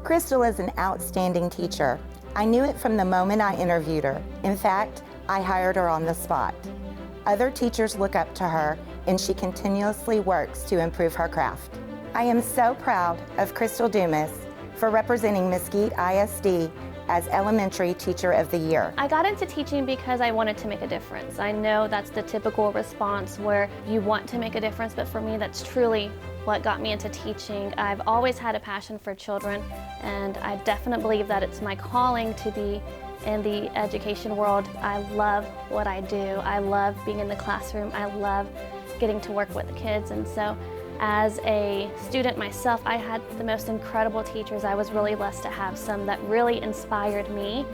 Crystal is an outstanding teacher. I knew it from the moment I interviewed her. In fact, I hired her on the spot. Other teachers look up to her, and she continuously works to improve her craft. I am so proud of Crystal Dumas for representing Mesquite ISD as Elementary Teacher of the Year. I got into teaching because I wanted to make a difference. I know that's the typical response where you want to make a difference, but for me that's truly what got me into teaching. I've always had a passion for children, and I definitely believe that it's my calling to be in the education world. I love what I do. I love being in the classroom. I love getting to work with the kids, and so as a student myself, I had the most incredible teachers. I was really blessed to have some that really inspired me,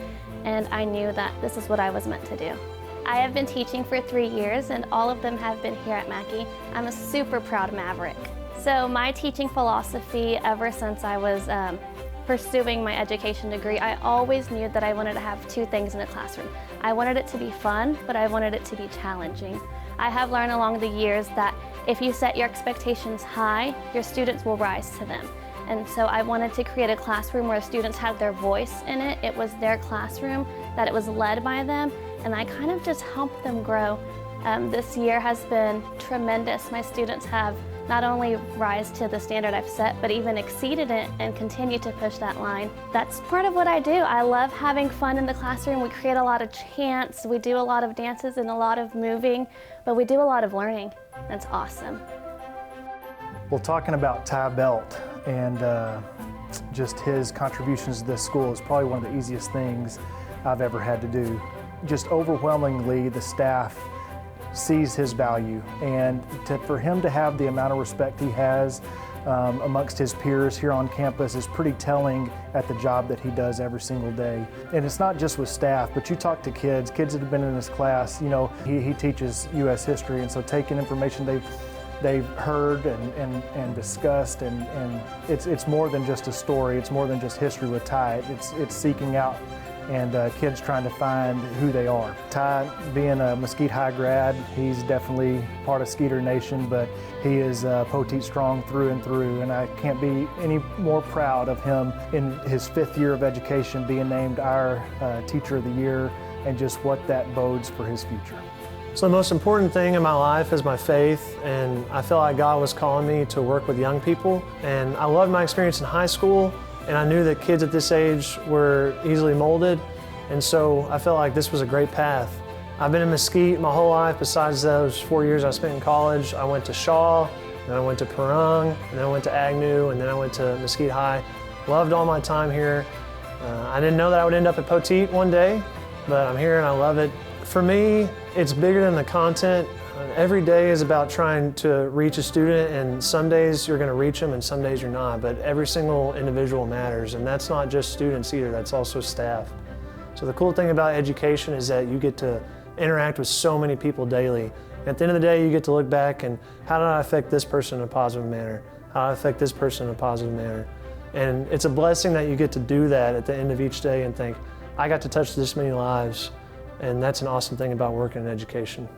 and I knew that this is what I was meant to do. I have been teaching for 3 years, and all of them have been here at Mackey. I'm a super proud Maverick. So my teaching philosophy, ever since I was pursuing my education degree, I always knew that I wanted to have 2 things in the classroom. I wanted it to be fun, but I wanted it to be challenging. I have learned along the years that if you set your expectations high, your students will rise to them. And so I wanted to create a classroom where students had their voice in it. It was their classroom, that it was led by them, and I kind of just helped them grow. This year has been tremendous. My students have not only rise to the standard I've set, but even exceeded it and continue to push that line. That's part of what I do. I love having fun in the classroom. We create a lot of chants, we do a lot of dances and a lot of moving, but we do a lot of learning. That's awesome. Well, talking about Ty Belt and just his contributions to this school is probably one of the easiest things I've ever had to do. Just overwhelmingly, the staff sees his value, and for him to have the amount of respect he has amongst his peers here on campus is pretty telling at the job that he does every single day. And it's not just with staff, but you talk to kids that have been in his class. You know, he teaches U.S. history, and so taking information they've heard and discussed, and it's more than just a story. It's more than just history with Ty. It's seeking out and kids trying to find who they are. Ty, being a Mesquite High grad, he's definitely part of Skeeter Nation, but he is Poteet strong through and through, and I can't be any more proud of him in his 5th year of education being named our Teacher of the Year, and just what that bodes for his future. So the most important thing in my life is my faith, and I feel like God was calling me to work with young people. And I loved my experience in high school, and I knew that kids at this age were easily molded, and so I felt like this was a great path. I've been in Mesquite my whole life. Besides those 4 years I spent in college, I went to Shaw, then I went to Perung, and then I went to Agnew, and then I went to Mesquite High. Loved all my time here. I didn't know that I would end up at Poteet one day, but I'm here and I love it. For me, it's bigger than the content. Every day is about trying to reach a student, and some days you're going to reach them and some days you're not, but every single individual matters, and that's not just students either, that's also staff. So the cool thing about education is that you get to interact with so many people daily. At the end of the day, you get to look back and how did I affect this person in a positive manner? How did I affect this person in a positive manner? And it's a blessing that you get to do that at the end of each day and think, I got to touch this many lives, and that's an awesome thing about working in education.